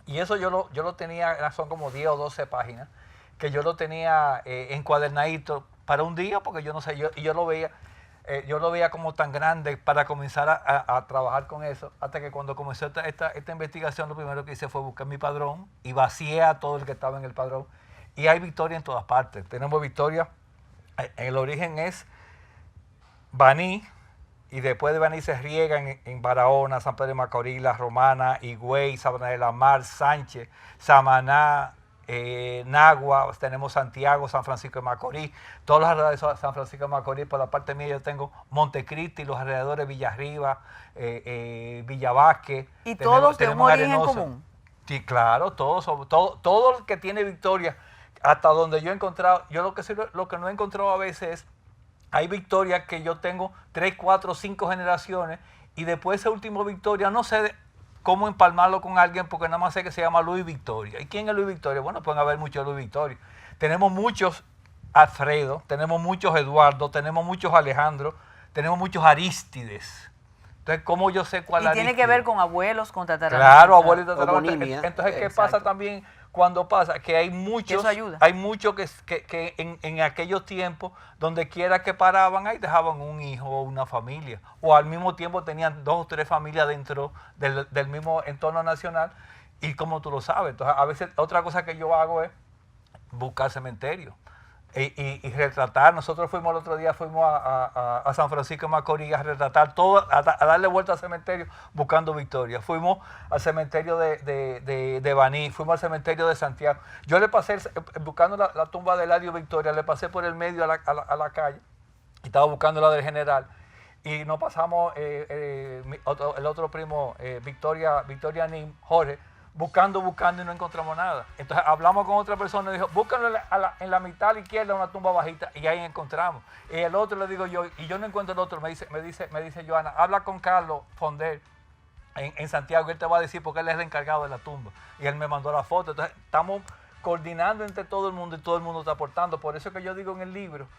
Y eso yo lo tenía, son como 10 o 12 páginas, que yo lo tenía encuadernadito para un día, porque yo no sé, yo lo veía como tan grande para comenzar a trabajar con eso, hasta que cuando comenzó esta investigación, lo primero que hice fue buscar mi padrón y vacié a todo el que estaba en el padrón. Y hay victoria en todas partes. Tenemos victoria El origen es Baní, y después de Baní se riega en Barahona, San Pedro de Macorís, La Romana, Higüey, Sabana de la Mar, Sánchez, Samaná, Nagua, tenemos Santiago, San Francisco de Macorís, todos los alrededores de San Francisco de Macorís. Por la parte mía yo tengo Montecristi, los alrededores de Villarriba, Villavasque. ¿Y todos de un origen común? Sí, claro, todo el que tiene Victoria, hasta donde yo he encontrado, yo lo que no he encontrado a veces es, hay Victoria que yo tengo 3, 4, 5 generaciones, y después ese último Victoria no sé cómo empalmarlo con alguien, porque nada más sé que se llama Luis Victoria. ¿Y quién es Luis Victoria? Bueno, pueden haber muchos Luis Victoria. Tenemos muchos Alfredo, tenemos muchos Eduardo, tenemos muchos Alejandro, tenemos muchos Arístides. Entonces, ¿cómo yo sé cuál es? Y tiene que ver con abuelos, con tatarabuelos. Claro, abuelos y tatarabuelos. Homonimia. Entonces, ¿qué pasa también cuando pasa? Que hay muchos, eso ayuda. hay muchos que en aquellos tiempos, donde quiera que paraban, ahí dejaban un hijo o una familia. O al mismo tiempo tenían 2 o 3 familias dentro del mismo entorno nacional. Y como tú lo sabes, entonces a veces otra cosa que yo hago es buscar cementerios. Y retratar. Nosotros fuimos el otro día, fuimos a San Francisco de Macorís a retratar todo, a darle vuelta al cementerio buscando Victoria. Fuimos al cementerio de Baní, fuimos al cementerio de Santiago. Yo le pasé, buscando la tumba de Eladio Victoria, le pasé por el medio a la calle, y estaba buscando la del general, y nos pasamos el otro primo, Victoria Nim, Jorge, buscando y no encontramos nada. Entonces hablamos con otra persona y dijo, búscalo en la mitad a la izquierda, una tumba bajita, y ahí encontramos. Y el otro le digo yo, y yo no encuentro el otro, me dice Joana, habla con Carlos Fonder en Santiago, y él te va a decir porque él es el encargado de la tumba. Y él me mandó la foto. Entonces estamos coordinando entre todo el mundo, y todo el mundo está aportando. Por eso que yo digo en el libro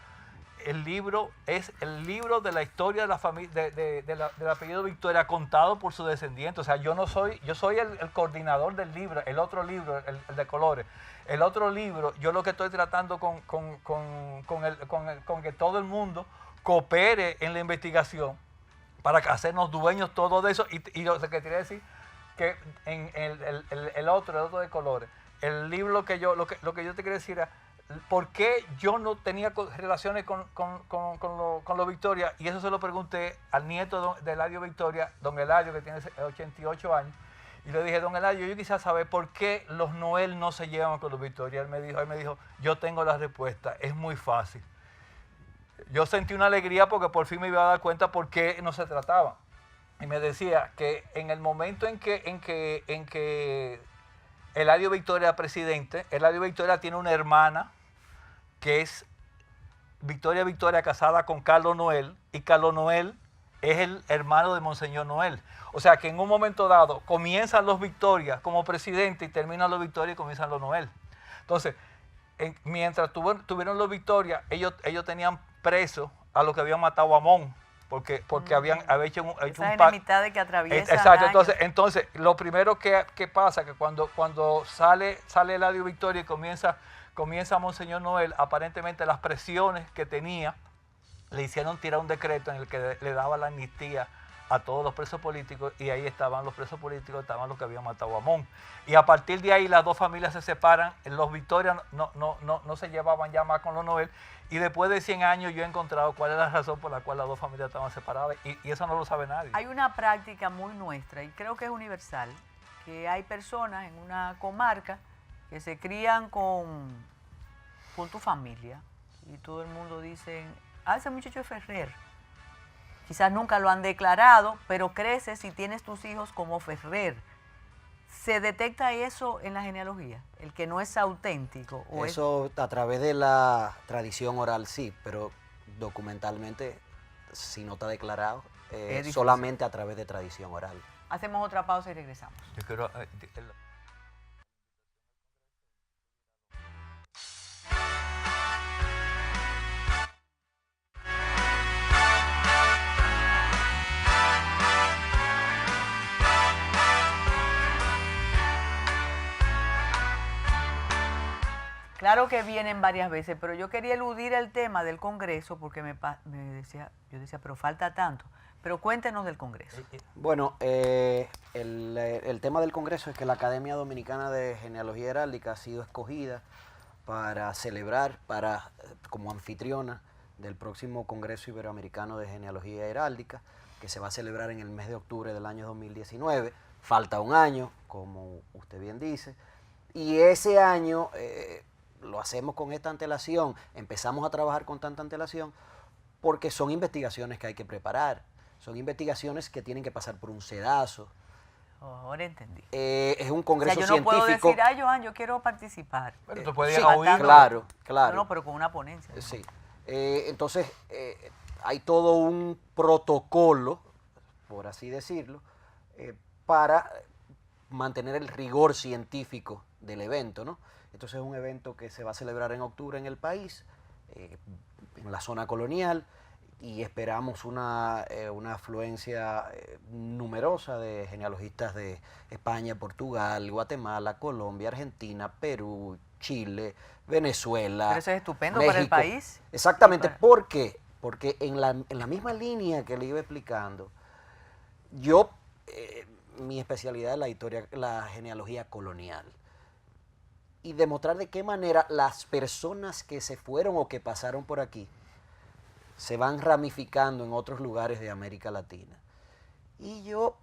es el libro de la historia de la familia, del apellido Victoria, contado por su descendiente. O sea, yo soy el coordinador del libro, el otro libro, el de colores. El otro libro, yo lo que estoy tratando con que todo el mundo coopere en la investigación para hacernos dueños todos de eso. Y lo que quería decir, que en el otro de colores, el libro lo que yo te quería decir era, ¿por qué yo no tenía relaciones con los Victoria? Y eso se lo pregunté al nieto de Eladio Victoria, don Eladio, que tiene 88 años. Y le dije, don Eladio, yo quisiera saber por qué los Noel no se llevan con los Victoria. Él me dijo, yo tengo la respuesta, es muy fácil. Yo sentí una alegría porque por fin me iba a dar cuenta por qué no se trataba. Y me decía que en el momento en que Eladio Victoria era presidente, Eladio Victoria tiene una hermana que es Victoria casada con Carlos Noel, y Carlos Noel es el hermano de Monseñor Noel. O sea que en un momento dado comienzan los Victoria como presidente y terminan los Victoria y comienzan los Noel. Entonces, mientras tuvieron los Victoria, ellos tenían presos a los que habían matado a Amón, porque habían hecho un pacto que atraviesa. Exacto. Entonces, lo primero que pasa, que cuando sale Eladio Victoria y comienza Monseñor Noel, aparentemente las presiones que tenía le hicieron tirar un decreto en el que le daba la amnistía a todos los presos políticos, y ahí estaban los presos políticos, estaban los que habían matado a Amón. Y a partir de ahí las dos familias se separan, los Victoria no se llevaban ya más con los Noel, y después de 100 años yo he encontrado cuál es la razón por la cual las dos familias estaban separadas, y eso no lo sabe nadie. Hay una práctica muy nuestra, y creo que es universal, que hay personas en una comarca que se crían con tu familia, y todo el mundo dice, ese muchacho es Ferrer. Quizás nunca lo han declarado, pero creces y tienes tus hijos como Ferrer. ¿Se detecta eso en la genealogía? El que no es auténtico. ¿O eso a través de la tradición oral sí, pero documentalmente, si no está declarado, solamente a través de tradición oral. Hacemos otra pausa y regresamos. Yo quiero, Claro que vienen varias veces, pero yo quería eludir el tema del Congreso porque yo decía, pero falta tanto. Pero cuéntenos del Congreso. Bueno, el tema del Congreso es que la Academia Dominicana de Genealogía Heráldica ha sido escogida para celebrar, como anfitriona, del próximo Congreso Iberoamericano de Genealogía Heráldica, que se va a celebrar en el mes de octubre del año 2019. Falta un año, como usted bien dice, y ese año lo hacemos con esta antelación, empezamos a trabajar con tanta antelación, porque son investigaciones que hay que preparar, son investigaciones que tienen que pasar por un sedazo. Ahora entendí. Es un congreso yo no científico. puedo decir, Joan, yo quiero participar. Bueno, tú puedes sí, oír. claro, claro. No, pero con una ponencia. Sí. Entonces, hay todo un protocolo, por así decirlo, para mantener el rigor científico del evento, ¿no? Entonces es un evento que se va a celebrar en octubre en el país, en la zona colonial, y esperamos una afluencia numerosa de genealogistas de España, Portugal, Guatemala, Colombia, Argentina, Perú, Chile, Venezuela. Pero eso es estupendo México. para el país. Exactamente. ¿Por qué? Porque en la misma línea que le iba explicando, yo, mi especialidad es la historia, la genealogía colonial. Y demostrar de qué manera las personas que se fueron o que pasaron por aquí se van ramificando en otros lugares de América Latina. Y yo,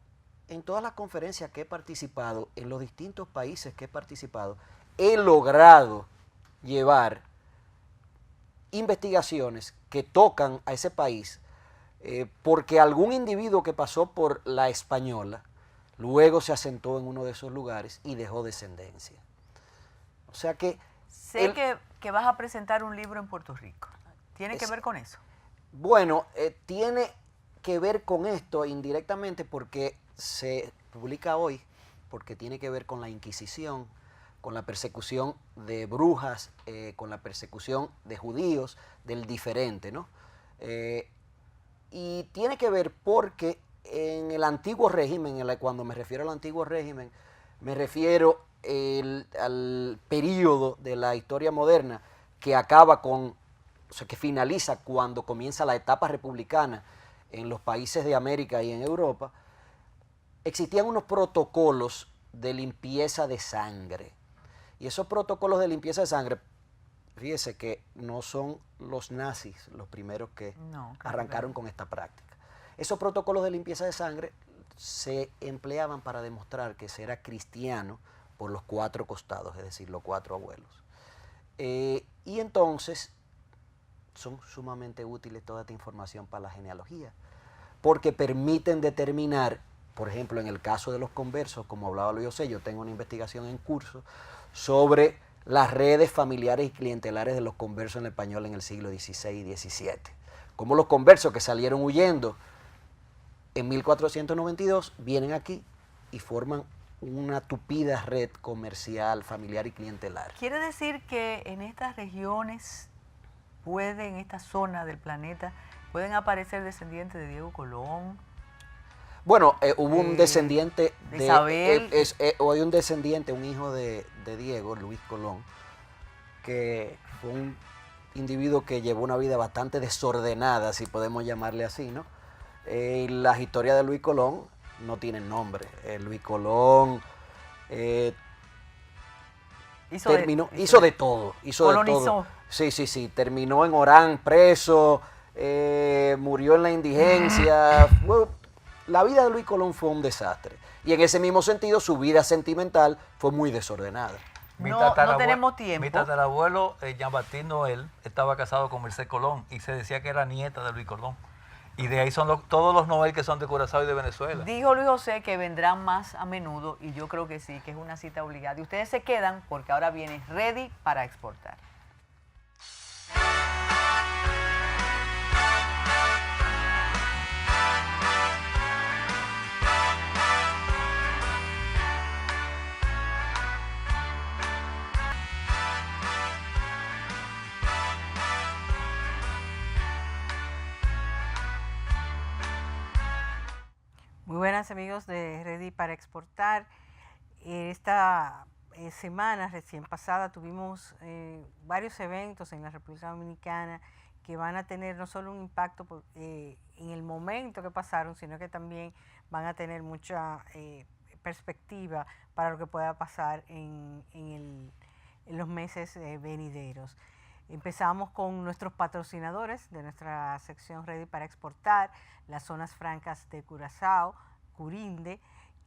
en todas las conferencias que he participado, en los distintos países que he participado, he logrado llevar investigaciones que tocan a ese país, porque algún individuo que pasó por la Española, luego se asentó en uno de esos lugares y dejó descendencia. O sea que... Sé que vas a presentar un libro en Puerto Rico. ¿Tiene que ver con eso? Bueno, tiene que ver con esto indirectamente porque se publica hoy, porque tiene que ver con la Inquisición, con la persecución de brujas, con la persecución de judíos, del diferente, ¿no? Y tiene que ver porque en el antiguo régimen, cuando me refiero al antiguo régimen, me refiero al periodo de la historia moderna que acaba con, o sea, que finaliza cuando comienza la etapa republicana en los países de América y en Europa. Existían unos protocolos de limpieza de sangre. Y esos protocolos de limpieza de sangre, fíjese que no son los nazis los primeros que arrancaron con esta práctica. Esos protocolos de limpieza de sangre se empleaban para demostrar que se era cristiano por los 4 costados, es decir, los 4 abuelos. Y entonces son sumamente útiles toda esta información para la genealogía, porque permiten determinar, por ejemplo, en el caso de los conversos, como hablaba Luis José, yo tengo una investigación en curso sobre las redes familiares y clientelares de los conversos en el español en el siglo XVI y XVII. Como los conversos que salieron huyendo en 1492 vienen aquí y forman una tupida red comercial, familiar y clientelar. ¿Quiere decir que en estas regiones en esta zona del planeta, pueden aparecer descendientes de Diego Colón? Bueno, hubo un descendiente de Isabel. Hay un descendiente, un hijo de Diego, Luis Colón, que fue un individuo que llevó una vida bastante desordenada, si podemos llamarle así, ¿no? Las historias de Luis Colón no tienen nombre. Luis Colón hizo de todo. Colonizó. Sí. Terminó en Orán preso, murió en la indigencia. La vida de Luis Colón fue un desastre. Y en ese mismo sentido, su vida sentimental fue muy desordenada. No tenemos tiempo. Mi tatarabuelo, Jean-Baptiste Noel, estaba casado con Merced Colón y se decía que era nieta de Luis Colón. Y de ahí son todos los Noel que son de Curazao y de Venezuela. Dijo Luis José que vendrán más a menudo y yo creo que sí, que es una cita obligada. Y ustedes se quedan porque ahora viene Ready para exportar. Muy buenas amigos de Ready para exportar. Esta semana recién pasada tuvimos varios eventos en la República Dominicana que van a tener no solo un impacto en el momento que pasaron, sino que también van a tener mucha perspectiva para lo que pueda pasar en los meses venideros. Empezamos con nuestros patrocinadores de nuestra sección Ready para Exportar, las zonas francas de Curazao, Curinde,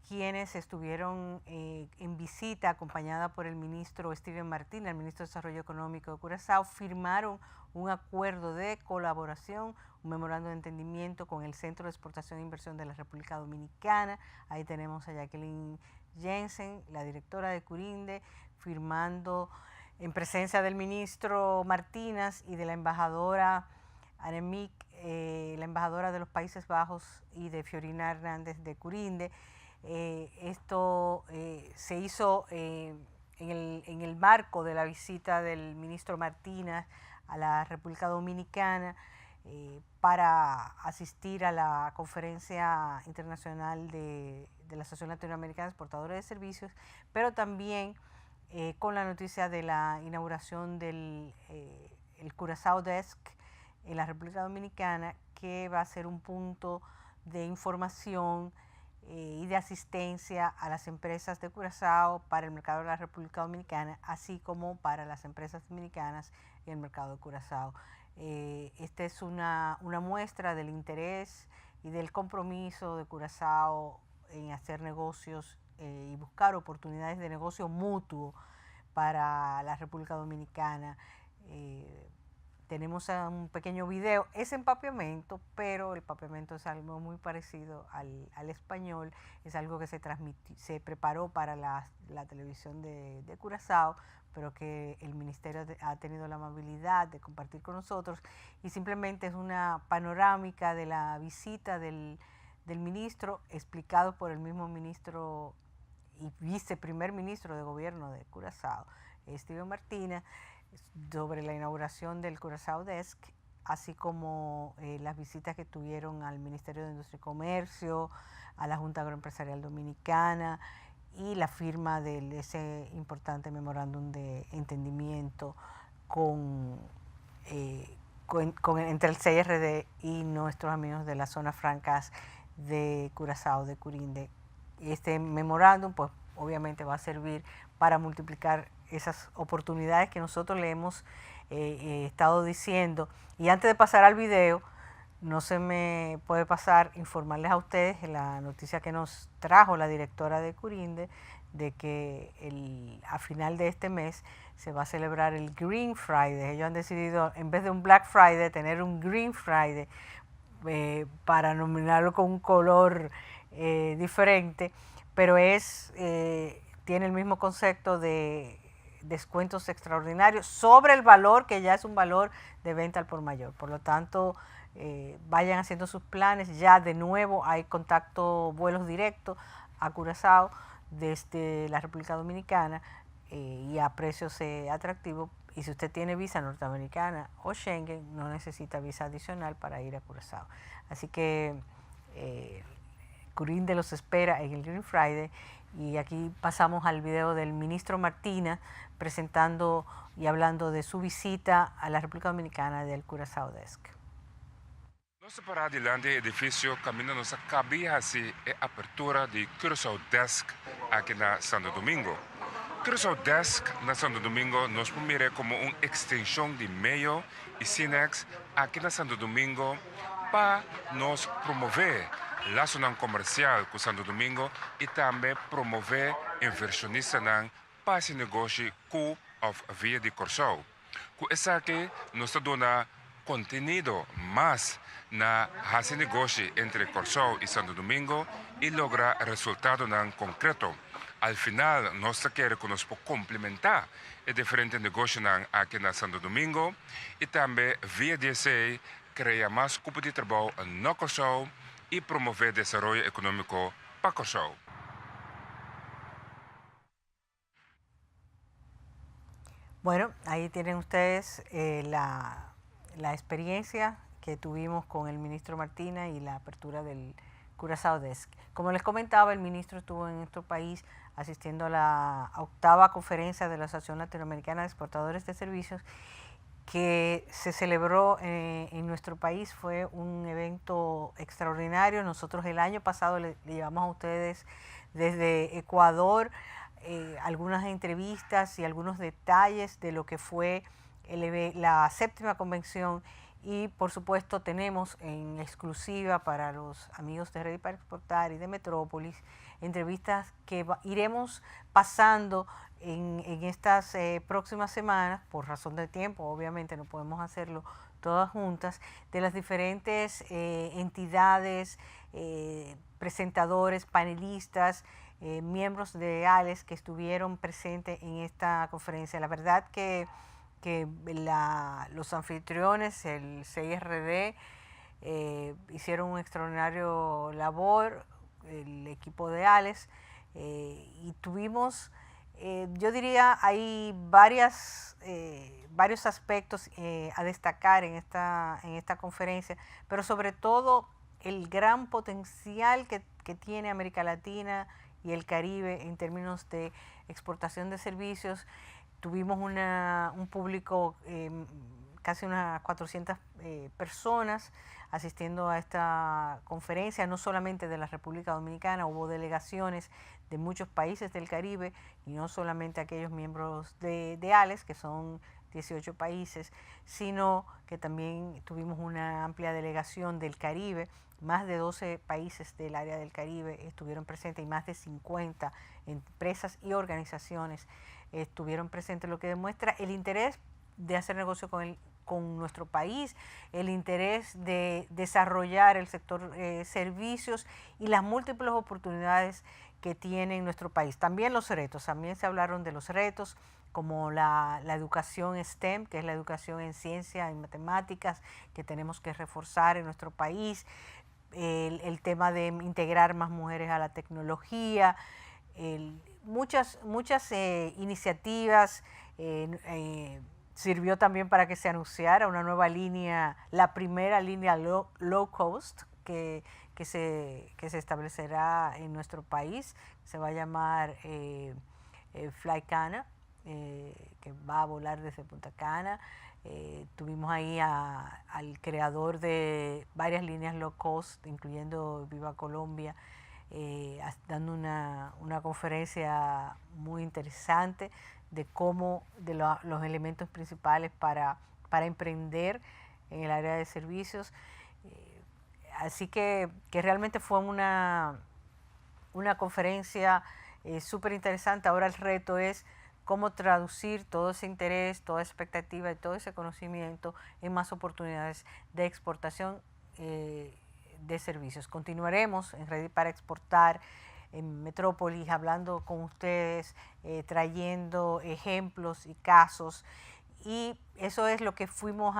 quienes estuvieron en visita acompañada por el ministro Steven Martínez, el ministro de Desarrollo Económico de Curazao, firmaron un acuerdo de colaboración, un memorando de entendimiento con el Centro de Exportación e Inversión de la República Dominicana. Ahí tenemos a Jacqueline Jensen, la directora de Curinde, firmando en presencia del ministro Martínez y de la embajadora Annemiek, la embajadora de los Países Bajos, y de Fiorina Hernández de Curinde. Esto se hizo en el marco de la visita del ministro Martínez a la República Dominicana para asistir a la conferencia internacional de la Asociación Latinoamericana de Exportadores de Servicios, pero también con la noticia de la inauguración del el Curazao Desk en la República Dominicana, que va a ser un punto de información y de asistencia a las empresas de Curazao para el mercado de la República Dominicana, así como para las empresas dominicanas en el mercado de Curazao. Esta es una muestra del interés y del compromiso de Curazao en hacer negocios y buscar oportunidades de negocio mutuo para la República Dominicana. Tenemos un pequeño video, es empapeamiento, pero el empapeamiento es algo muy parecido al español, es algo que se preparó para la televisión de Curazao, pero que el ministerio ha tenido la amabilidad de compartir con nosotros, y simplemente es una panorámica de la visita del ministro, explicado por el mismo ministro y viceprimer ministro de gobierno de Curazao, Steven Martínez, sobre la inauguración del Curazao Desk, así como las visitas que tuvieron al Ministerio de Industria y Comercio, a la Junta Agroempresarial Dominicana, y la firma de ese importante memorándum de entendimiento entre el CRD y nuestros amigos de las zonas francas de Curazao, de Curinde. Este memorándum, pues, obviamente va a servir para multiplicar esas oportunidades que nosotros le hemos estado diciendo. Y antes de pasar al video, no se me puede pasar informarles a ustedes la noticia que nos trajo la directora de Curinde, de que a final de este mes se va a celebrar el Green Friday. Ellos han decidido, en vez de un Black Friday, tener un Green Friday para nominarlo con un color diferente, pero tiene el mismo concepto de descuentos extraordinarios sobre el valor que ya es un valor de venta al por mayor. Por lo tanto, vayan haciendo sus planes. Ya de nuevo hay vuelos directos a Curazao desde la República Dominicana y a precios atractivos. Y si usted tiene visa norteamericana o Schengen, no necesita visa adicional para ir a Curazao. Así que Curinde los espera en el Green Friday. Y aquí pasamos al video del ministro Martínez presentando y hablando de su visita a la República Dominicana del Curazao Desk. Nossa parada de edifício caminha nossa cabeça e abertura de Curazao Desk aqui na Santo Domingo. Curazao Desk na Santo Domingo nos mira como uma extensão de meio e Cinex aqui na Santo Domingo para nos promover relação comercial com Santo Domingo e também promover inversionistas para esse negócio com a via de Curazao. Com essa aqui, nós damos contenido mais na esse negócio entre Curazao e Santo Domingo e lograr resultado concreto. Al final, nós queremos complementar o diferente negócio aqui na Santo Domingo e também via DSA criar mais cupos de trabalho no Curazao y promover desarrollo económico para Curazao. Bueno, ahí tienen ustedes la experiencia que tuvimos con el ministro Martínez y la apertura del Curazao Desk. Como les comentaba, el ministro estuvo en nuestro país asistiendo a la 8ª conferencia de la Asociación Latinoamericana de Exportadores de Servicios, que se celebró en nuestro país. Fue un evento extraordinario. Nosotros el año pasado le llevamos a ustedes desde Ecuador algunas entrevistas y algunos detalles de lo que fue la 7ª convención, y por supuesto tenemos en exclusiva para los amigos de Ready para Exportar y de Metrópolis entrevistas que iremos pasando en estas próximas semanas. Por razón de tiempo, obviamente no podemos hacerlo todas juntas, de las diferentes entidades, presentadores, panelistas, miembros de ALES que estuvieron presentes en esta conferencia. La verdad que los anfitriones, el CIRD, hicieron un extraordinario labor, el equipo de ALES, y tuvimos, yo diría, hay varios aspectos a destacar en esta conferencia, pero sobre todo el gran potencial que tiene América Latina y el Caribe en términos de exportación de servicios. Tuvimos un público, casi unas 400 personas asistiendo a esta conferencia, no solamente de la República Dominicana, hubo delegaciones de muchos países del Caribe y no solamente aquellos miembros de ALES, que son 18 países, sino que también tuvimos una amplia delegación del Caribe. Más de 12 países del área del Caribe estuvieron presentes y más de 50 empresas y organizaciones estuvieron presentes, lo que demuestra el interés de hacer negocio con nuestro país, el interés de desarrollar el sector servicios y las múltiples oportunidades que tiene en nuestro país. También los retos, también se hablaron de los retos como la educación STEM, que es la educación en ciencia y matemáticas, que tenemos que reforzar en nuestro país, el tema de integrar más mujeres a la tecnología, muchas iniciativas. Sirvió también para que se anunciara una nueva línea, la primera línea low cost que se establecerá en nuestro país. Se va a llamar Flycana, que va a volar desde Punta Cana. Tuvimos ahí al creador de varias líneas low cost, incluyendo Viva Colombia, dando una conferencia muy interesante de los elementos principales para emprender en el área de servicios. Así que realmente fue una conferencia súper interesante. Ahora el reto es cómo traducir todo ese interés, toda esa expectativa y todo ese conocimiento en más oportunidades de exportación de servicios. Continuaremos en Ready para Exportar, en Metrópolis, hablando con ustedes, trayendo ejemplos y casos, y eso es lo que estuvimos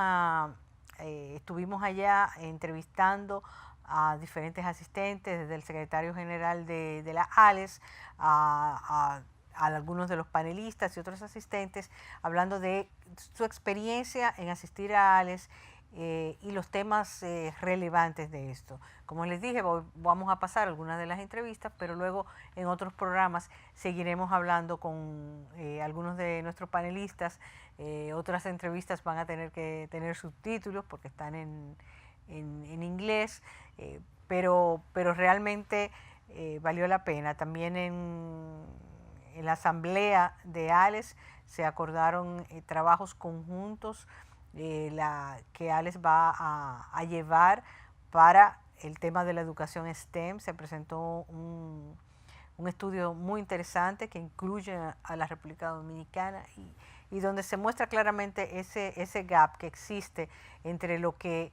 allá entrevistando a diferentes asistentes, desde el secretario general de la ALES a algunos de los panelistas y otros asistentes, hablando de su experiencia en asistir a ALES y los temas relevantes de esto. Como les dije, vamos a pasar algunas de las entrevistas, pero luego en otros programas seguiremos hablando con algunos de nuestros panelistas. Otras entrevistas van a tener que tener subtítulos porque están en inglés, pero realmente valió la pena. También en la asamblea de ALES se acordaron trabajos conjuntos que ALES va a llevar para el tema de la educación STEM. Se presentó un estudio muy interesante que incluye a la República Dominicana y donde se muestra claramente ese gap que existe entre lo que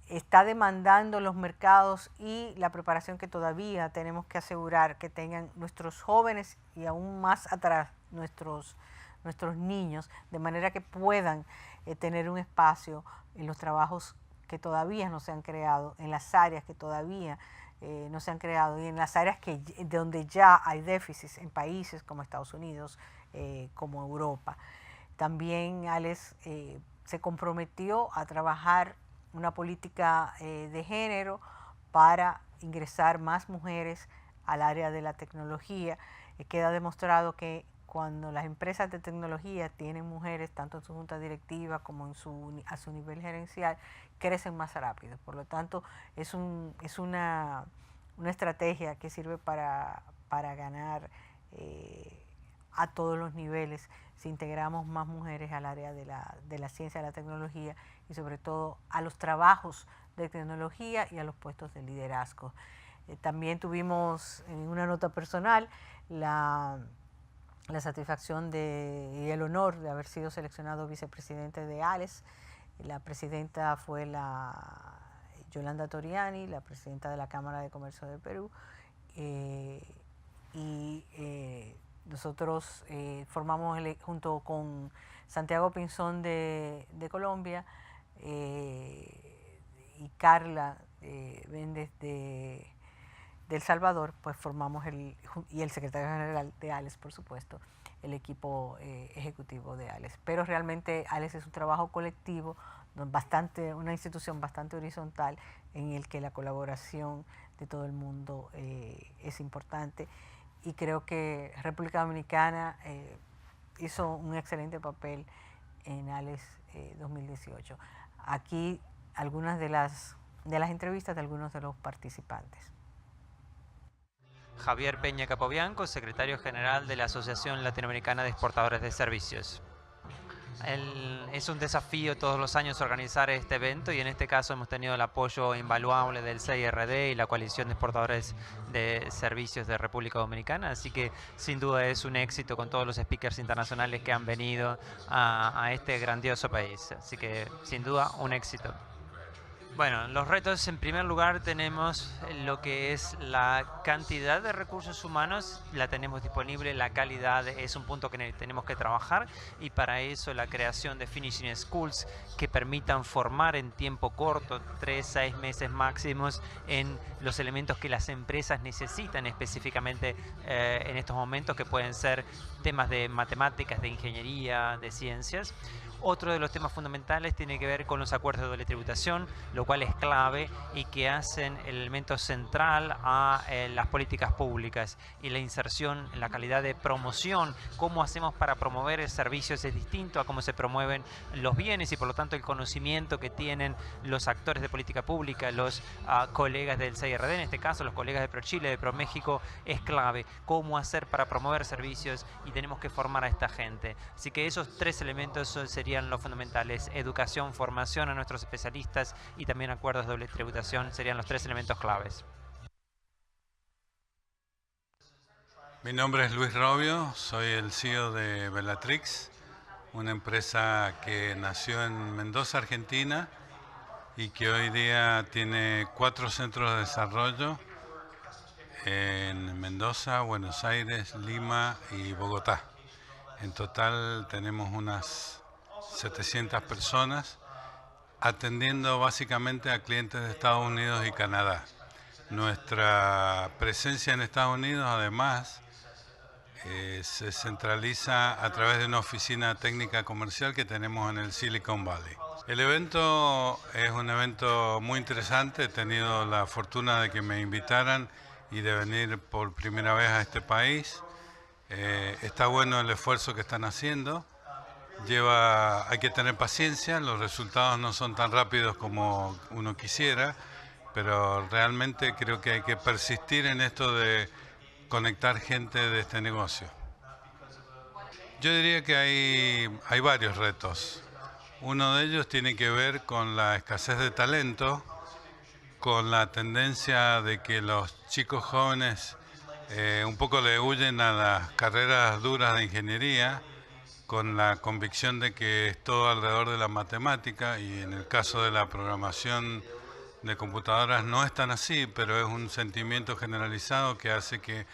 está demandando los mercados y la preparación que todavía tenemos que asegurar que tengan nuestros jóvenes y aún más atrás nuestros niños, de manera que puedan tener un espacio en los trabajos que todavía no se han creado, en las áreas que todavía no se han creado y en las áreas donde ya hay déficits en países como Estados Unidos, como Europa. También ALES se comprometió a trabajar una política de género para ingresar más mujeres al área de la tecnología. Queda demostrado que cuando las empresas de tecnología tienen mujeres, tanto en su junta directiva como a su nivel gerencial, crecen más rápido. Por lo tanto, es una estrategia que sirve para ganar a todos los niveles si integramos más mujeres al área de la ciencia y la tecnología y sobre todo a los trabajos de tecnología y a los puestos de liderazgo. También tuvimos en una nota personal la satisfacción y el honor de haber sido seleccionado vicepresidente de ALES. La presidenta fue la Yolanda Toriani, la presidenta de la Cámara de Comercio de Perú, nosotros formamos junto con Santiago Pinzón de Colombia y Carla Méndez de El Salvador, pues formamos y el secretario general de ALES, por supuesto, el equipo ejecutivo de ALES. Pero realmente ALES es un trabajo colectivo, una institución bastante horizontal en el que la colaboración de todo el mundo es importante. Y creo que República Dominicana hizo un excelente papel en ALES 2018. Aquí algunas de las entrevistas de algunos de los participantes. Javier Peña Capobianco, secretario general de la Asociación Latinoamericana de Exportadores de Servicios. Es un desafío todos los años organizar este evento y en este caso hemos tenido el apoyo invaluable del CIRD y la Coalición de Exportadores de Servicios de República Dominicana, así que sin duda es un éxito con todos los speakers internacionales que han venido a este grandioso país, así que sin duda un éxito. Bueno, los retos, en primer lugar tenemos lo que es la cantidad de recursos humanos, la tenemos disponible, la calidad es un punto que tenemos que trabajar y para eso la creación de Finishing Schools que permitan formar en tiempo corto, 3-6 meses máximos, en los elementos que las empresas necesitan específicamente en estos momentos, que pueden ser temas de matemáticas, de ingeniería, de ciencias. Otro de los temas fundamentales tiene que ver con los acuerdos de doble tributación, lo cual es clave y que hacen el elemento central a las políticas públicas y la inserción en la calidad de promoción. Cómo hacemos para promover el servicio es distinto a cómo se promueven los bienes y por lo tanto el conocimiento que tienen los actores de política pública, los colegas del CIRD, en este caso los colegas de ProChile, de ProMéxico, es clave. Cómo hacer para promover servicios y tenemos que formar a esta gente. Así que esos tres elementos serían los fundamentales: educación, formación a nuestros especialistas y también acuerdos de doble tributación serían los tres elementos claves. Mi nombre es Luis Robio, soy el CEO de Bellatrix, una empresa que nació en Mendoza, Argentina, y que hoy día tiene 4 centros de desarrollo en Mendoza, Buenos Aires, Lima y Bogotá. En total tenemos unas 700 personas atendiendo básicamente a clientes de Estados Unidos y Canadá. Nuestra presencia en Estados Unidos además se centraliza a través de una oficina técnica comercial que tenemos en el Silicon Valley. El evento es un evento muy interesante, he tenido la fortuna de que me invitaran y de venir por primera vez a este país. Está bueno el esfuerzo que están haciendo. Hay que tener paciencia, los resultados no son tan rápidos como uno quisiera, pero realmente creo que hay que persistir en esto de conectar gente de este negocio. Yo diría que hay varios retos. Uno de ellos tiene que ver con la escasez de talento, con la tendencia de que los chicos jóvenes un poco le huyen a las carreras duras de ingeniería, con la convicción de que es todo alrededor de la matemática, y en el caso de la programación de computadoras no es tan así, pero es un sentimiento generalizado que hace que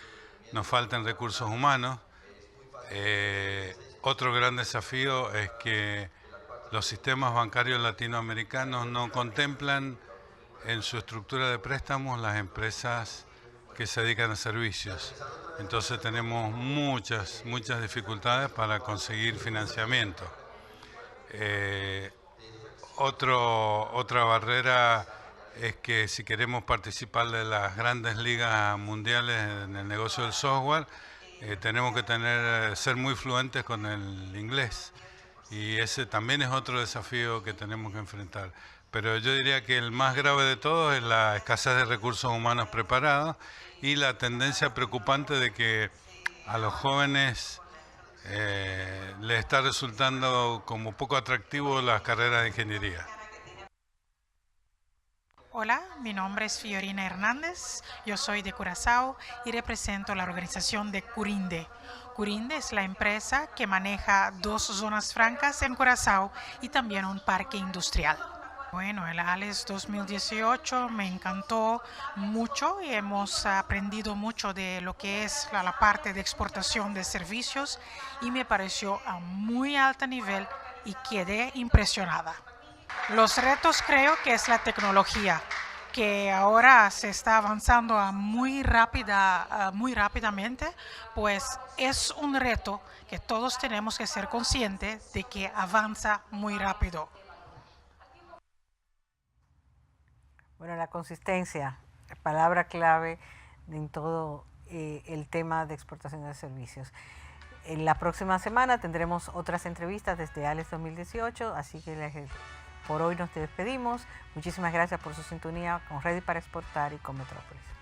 nos falten recursos humanos. Otro gran desafío es que los sistemas bancarios latinoamericanos no contemplan en su estructura de préstamos las empresas que se dedican a servicios. Entonces tenemos muchas dificultades para conseguir financiamiento. Otra barrera es que si queremos participar de las grandes ligas mundiales en el negocio del software, tenemos que ser muy fluentes con el inglés. Y ese también es otro desafío que tenemos que enfrentar. Pero yo diría que el más grave de todo es la escasez de recursos humanos preparados y la tendencia preocupante de que a los jóvenes le está resultando como poco atractivo las carreras de ingeniería. Hola, mi nombre es Fiorina Hernández, yo soy de Curazao y represento la organización de Curinde. Curinde es la empresa que maneja 2 zonas francas en Curazao y también un parque industrial. Bueno, el ALES 2018 me encantó mucho y hemos aprendido mucho de lo que es la parte de exportación de servicios y me pareció a muy alto nivel y quedé impresionada. Los retos creo que es la tecnología, que ahora se está avanzando muy rápidamente, pues es un reto que todos tenemos que ser conscientes de que avanza muy rápido. Bueno, la consistencia, palabra clave en todo el tema de exportación de servicios. En la próxima semana tendremos otras entrevistas desde ALES 2018, así que por hoy nos despedimos. Muchísimas gracias por su sintonía con Ready para Exportar y con Metrópolis.